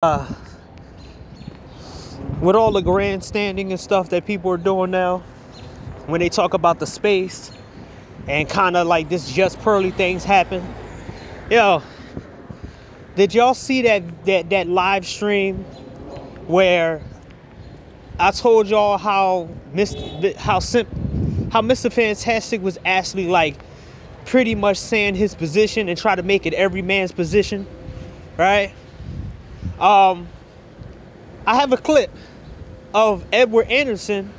With all the grandstanding and stuff that people are doing now, when they talk about the space and kind of like this just pearly things happen. Yo, did y'all see that live stream where I told y'all how Mr. Fantastic was actually like pretty much saying his position and try to make it every man's position, right? I have a clip of Edward Anderson,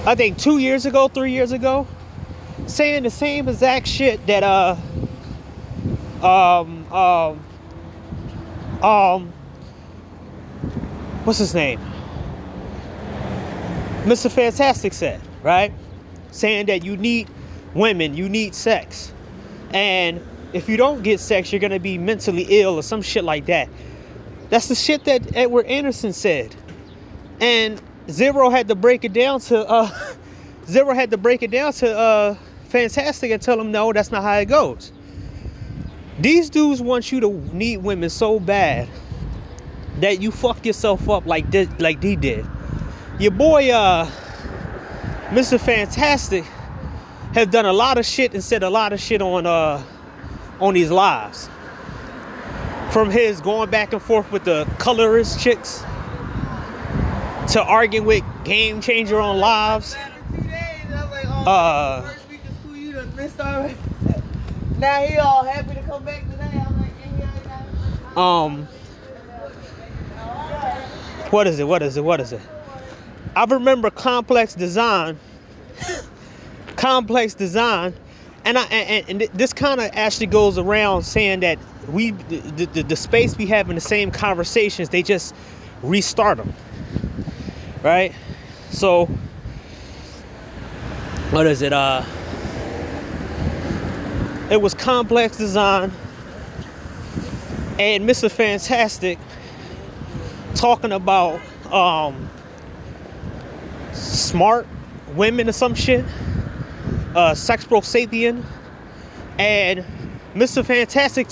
I think 2 years ago, 3 years ago, saying the same exact shit that what's his name? Mr. Fantastic said, right? Saying that you need women, you need sex. And if you don't get sex, you're gonna be mentally ill or some shit like that. That's the shit that Edward Anderson said. And Zero had to break it down to Fantastic and tell him, no, that's not how it goes. These dudes want you to need women so bad that you fuck yourself up like this, like they did. Your boy Mr. Fantastic has done a lot of shit and said a lot of shit on these lives. From his going back and forth with the colorist chicks to arguing with Game Changer on lives. First week of school, you done missed already. Now he all happy to come back today. I'm like, what is it? I remember Complex Design, and this kind of actually goes around saying that the space we have in the same conversations, they just restart them, right? So what is it? It was Complex Design and Mr. Fantastic talking about smart women or some shit, sex pro sapien, and Mr. Fantastic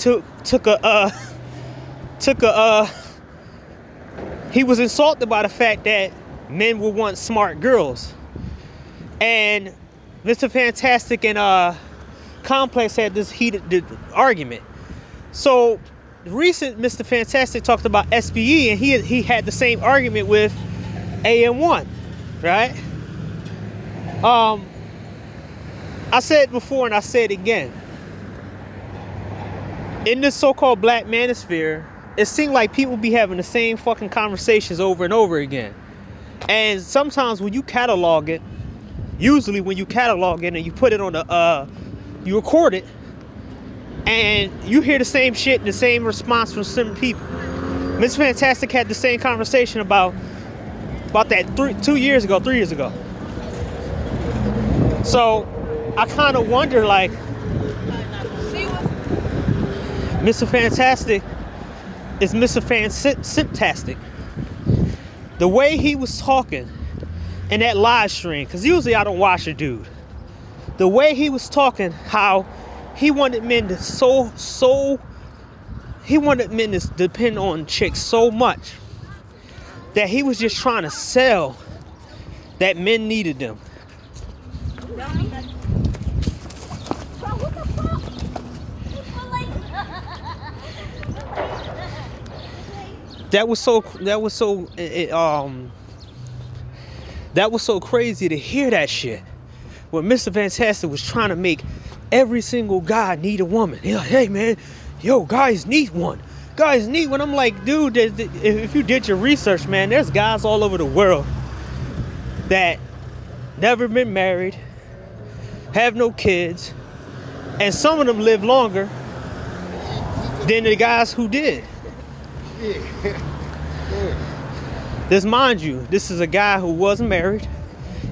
he was insulted by the fact that men would want smart girls, and Mr. Fantastic and Complex had this heated argument. So recent Mr. Fantastic talked about SBE, and he had the same argument with AM1, right? I said before and I say it again. In this so-called black manosphere, it seems like people be having the same fucking conversations over and over again. And sometimes when you catalog it, usually when you catalog it and you put it on you record it, and you hear the same shit and the same response from some people. Mr. Fantastic had the same conversation about that 3 years ago. So I kind of wonder, like, Mr. Fantastic is Mr. Fantastic. The way he was talking in that live stream, because usually I don't watch a dude. The way he was talking, how he wanted men to he wanted men to depend on chicks so much that he was just trying to sell that men needed them. That was so crazy to hear that shit. When Mr. Fantastic was trying to make every single guy need a woman. He's like, hey man, yo, guys need one. Guys need one. I'm like, dude, if you did your research, man, there's guys all over the world that never been married, have no kids, and some of them live longer than the guys who did. This, mind you, this is a guy who wasn't married,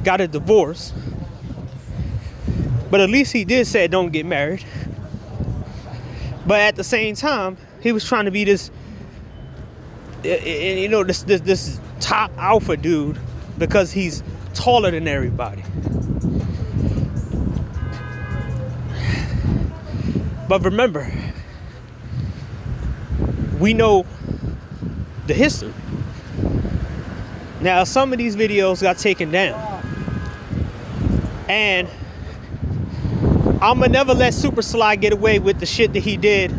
got a divorce, but at least he did say don't get married. But at the same time, he was trying to be this, you know, this top alpha dude because he's taller than everybody. But remember, we know the history. Now, some of these videos got taken down, and I'ma never let Super Sly get away with the shit that he did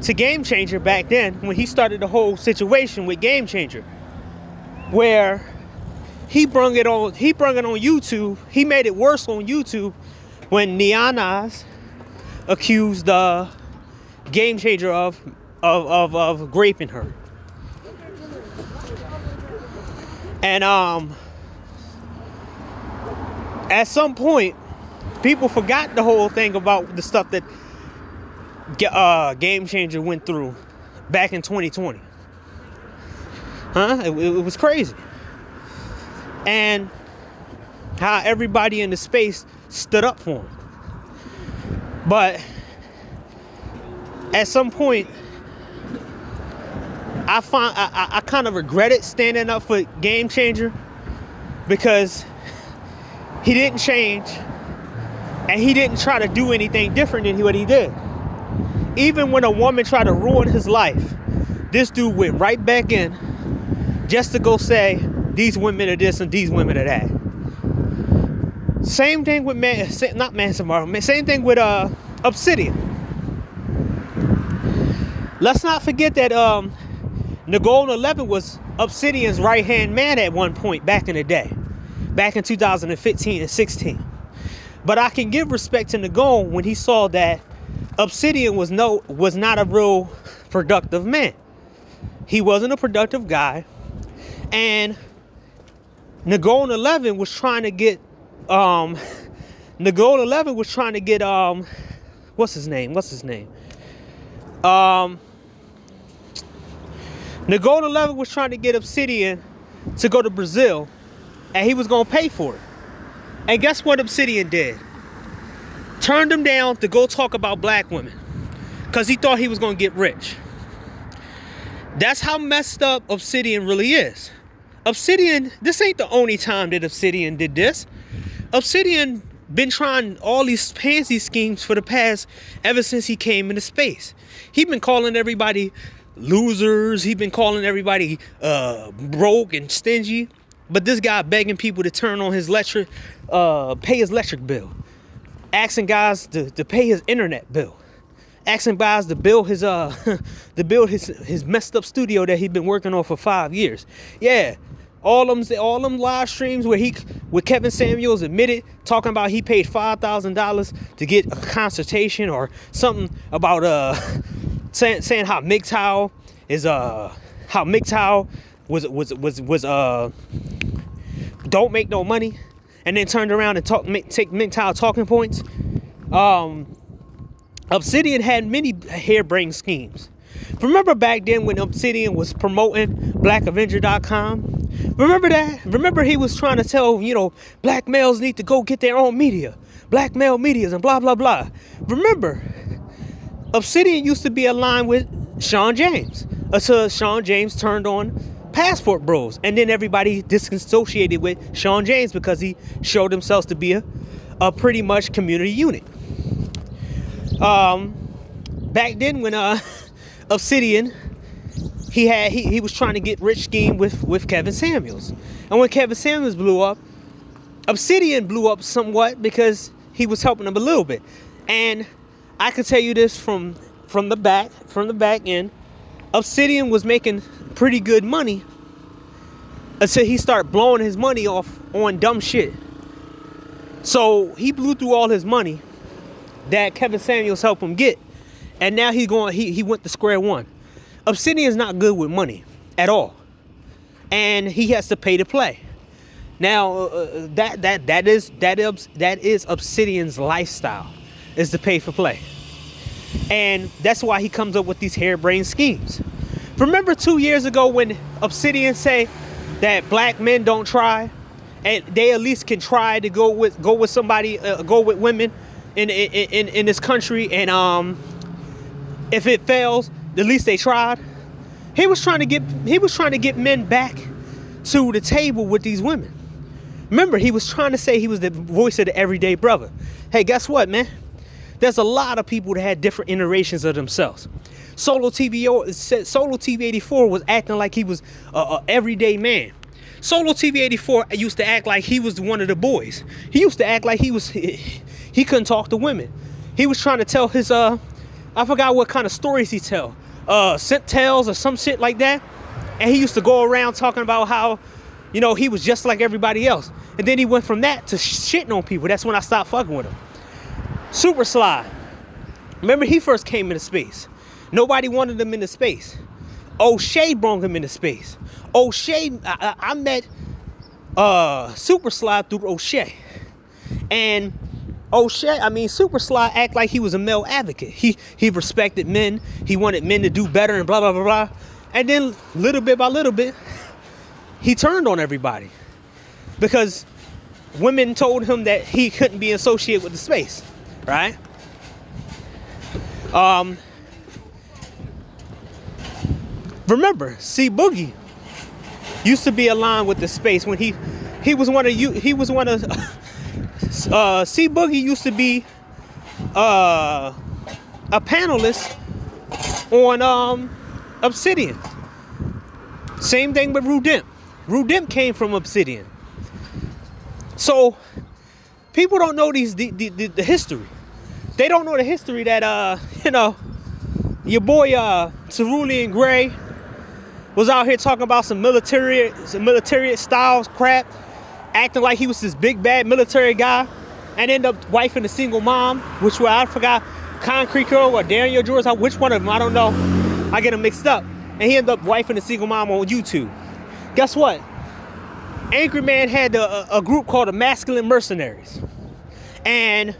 to Game Changer back then when he started the whole situation with Game Changer, where he brung it on YouTube. He made it worse on YouTube when Niana's accused Game Changer of raping her. And at some point, people forgot the whole thing about the stuff that Game Changer went through back in 2020. It was crazy. And how everybody in the space stood up for him. But at some point, I kind of regretted standing up for Game Changer, because he didn't change and he didn't try to do anything different than what he did. Even when a woman tried to ruin his life, this dude went right back in just to go say these women are this and these women are that. Same thing with same thing with Obsidian. Let's not forget that Nagol 11 was Obsidian's right-hand man at one point back in the day, back in 2015 and 16. But I can give respect to Nagol when he saw that Obsidian was not a real productive man. He wasn't a productive guy, and Nagol 11 was trying to get what's his name? Nagol 11 was trying to get Obsidian to go to Brazil, and he was going to pay for it. And guess what Obsidian did? Turned him down to go talk about black women, because he thought he was going to get rich. That's how messed up Obsidian really is. Obsidian, this ain't the only time that Obsidian did this. Obsidian been trying all these fancy schemes for the past, ever since he came into space. He been calling everybody losers. He been calling everybody broke and stingy. But this guy begging people to turn on his pay his electric bill, asking guys to pay his internet bill, asking guys to build his his messed up studio that he's been working on for 5 years. Yeah, all them live streams where Kevin Samuels admitted, talking about he paid $5,000 to get a consultation or something about saying how MGTOW was don't make no money, and then turned around and take MGTOW talking points. Obsidian had many harebrained schemes. Remember back then when Obsidian was promoting blackavenger.com? Remember that? Remember he was trying to tell, black males need to go get their own media, black male medias, and blah blah blah. Remember, Obsidian used to be aligned with Sean James until Sean James turned on Passport Bros, and then everybody disassociated with Sean James because he showed himself to be a pretty much community unit. Back then when Obsidian, he was trying to get rich scheme with Kevin Samuels, and when Kevin Samuels blew up, Obsidian blew up somewhat because he was helping him a little bit. And I can tell you this from the back end, Obsidian was making pretty good money until he started blowing his money off on dumb shit. So he blew through all his money that Kevin Samuels helped him get, and now he went to square one. Obsidian's not good with money at all, and he has to pay to play. Now that is Obsidian's lifestyle, is to pay for play. And that's why he comes up with these harebrained schemes. Remember 2 years ago when Obsidian say that black men don't try, and they at least can try to go with women in this country, and if it fails, at least they tried. He was trying to get men back to the table with these women. Remember, he was trying to say he was the voice of the everyday brother. Hey, guess what, man? There's a lot of people that had different iterations of themselves. Solo TV 84 was acting like he was a everyday man. Solo TV 84 used to act like he was one of the boys. He used to act like he couldn't talk to women. He was trying to tell his I forgot what kind of stories he tell. Scent tales or some shit like that. And he used to go around talking about how, you know, he was just like everybody else. And then he went from that to shitting on people. That's when I stopped fucking with him. Super Sly. Remember, he first came into space. Nobody wanted him into space. O'Shea brought him into space. O'Shea, I met Super Sly through O'Shea. And Super Sly act like he was a male advocate. He respected men. He wanted men to do better and blah, blah, blah, blah. And then little bit by little bit, he turned on everybody. Because women told him that he couldn't be associated with the space. Right? Remember, C Boogie used to be aligned with the space when he was one of C Boogie used to be a panelist on Obsidian. Same thing with Rudimp. Rudimp came from Obsidian. So people don't know the history. They don't know the history that you know, your boy Cerulean Gray was out here talking about some military styles crap, acting like he was this big bad military guy, and ended up wifing a single mom, which I forgot, Concrete Girl or Daniel George, which one of them, I don't know. I get them mixed up. And he ended up wifing a single mom on YouTube. Guess what? Angry Man had a group called the Masculine Mercenaries. And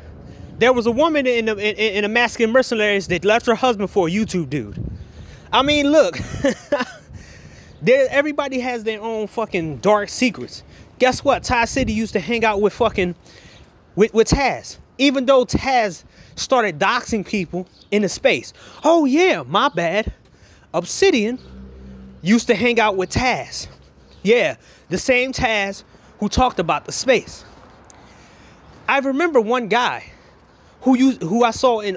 there was a woman in the Masculine Mercenaries that left her husband for a YouTube dude. I mean, look. Everybody has their own fucking dark secrets. Guess what? Ty City used to hang out with Taz. Even though Taz started doxing people in the space. Oh yeah, my bad. Obsidian used to hang out with Taz. Yeah, the same Taz who talked about the space. I remember one guy who I saw in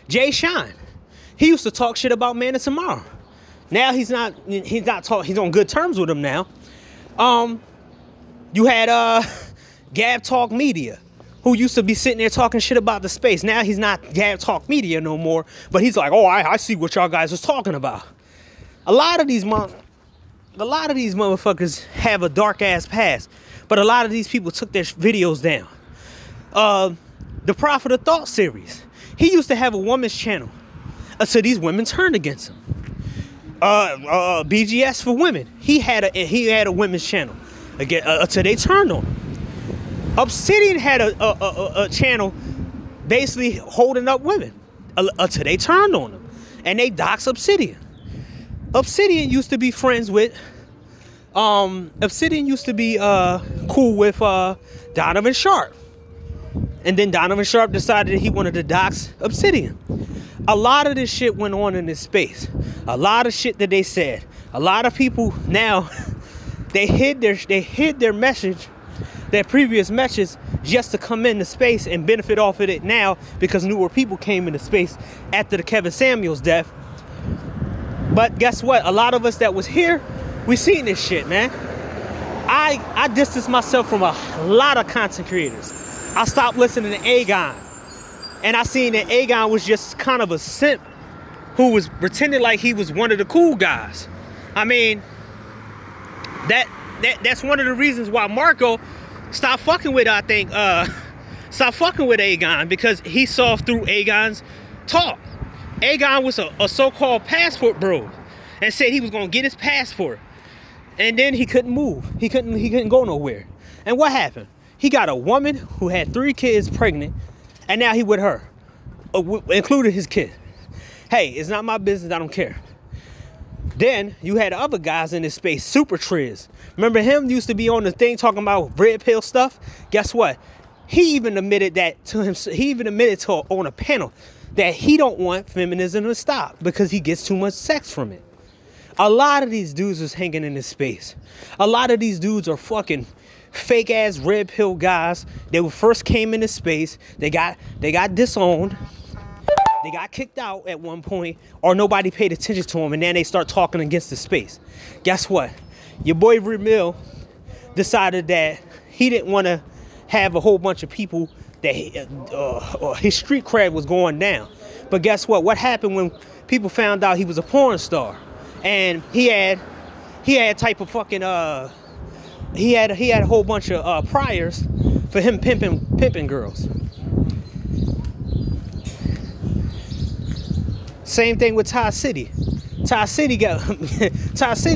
Jay Shine. He used to talk shit about Man of Tomorrow. Now he's on good terms with him now. You had Gab Talk Media, who used to be sitting there talking shit about the space. Now he's not Gab Talk Media no more, but he's like, oh, I see what y'all guys was talking about. A lot of these motherfuckers have a dark ass past, but a lot of these people took their videos down. The Prophet of Thought series, he used to have a woman's channel until these women turned against him. BGS for women, he had a women's channel again until they turned on him. Obsidian had a channel basically holding up women until they turned on them, and they doxed Obsidian. Obsidian used to be friends with cool with Donovan Sharp. And then Donovan Sharp decided that he wanted to dox Obsidian. A lot of this shit went on in this space. A lot of shit that they said. A lot of people now, they hid their message, their previous message, just to come into space and benefit off of it now because newer people came into space after the Kevin Samuels death. But guess what? A lot of us that was here, we seen this shit, man. I distanced myself from a lot of content creators. I stopped listening to Aegon. And I seen that Aegon was just kind of a simp who was pretending like he was one of the cool guys. I mean, that's one of the reasons why Marco stopped fucking with, I think, stopped fucking with Aegon, because he saw through Aegon's talk. Aegon was a so-called passport bro and said he was gonna get his passport. And then he couldn't move. He couldn't go nowhere. And what happened? He got a woman who had 3 kids pregnant, and now he with her, including his kid. Hey, it's not my business. I don't care. Then you had other guys in this space, Super Triz. Remember him? Used to be on the thing talking about red pill stuff. Guess what? He even admitted that to him. He even admitted to on a panel that he don't want feminism to stop because he gets too much sex from it. A lot of these dudes is hanging in this space. A lot of these dudes are fucking fake ass red pill guys. They first came into space. They got disowned. They got kicked out at one point, or nobody paid attention to them, and then they start talking against the space. Guess what? Your boy Ramil decided that he didn't want to have a whole bunch of people that his street cred was going down. But guess what? What happened when people found out he was a porn star, and he had type of fucking he had a whole bunch of priors for him pimping girls. Same thing with Ty City. Ty City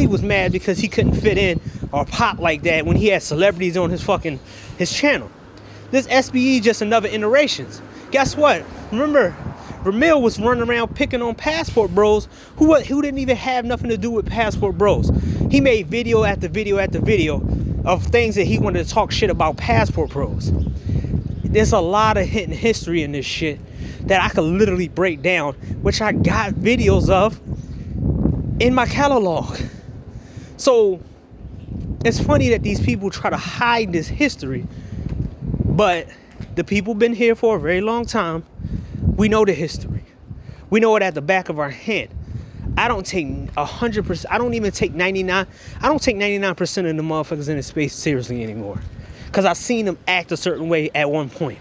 was mad because he couldn't fit in or pop like that when he had celebrities on his channel. This SBE just another iterations. Guess what? Remember, Ramil was running around picking on Passport Bros who didn't even have nothing to do with Passport Bros. He made video after video after video of things that he wanted to talk shit about Passport Bros. There's a lot of hidden history in this shit that I could literally break down, which I got videos of in my catalog. So it's funny that these people try to hide this history, but the people been here for a very long time. We know the history. We know it at the back of our hand. I don't take 100%. I don't even take 99. I don't take 99% of the motherfuckers in the space seriously anymore, because I've seen them act a certain way at one point.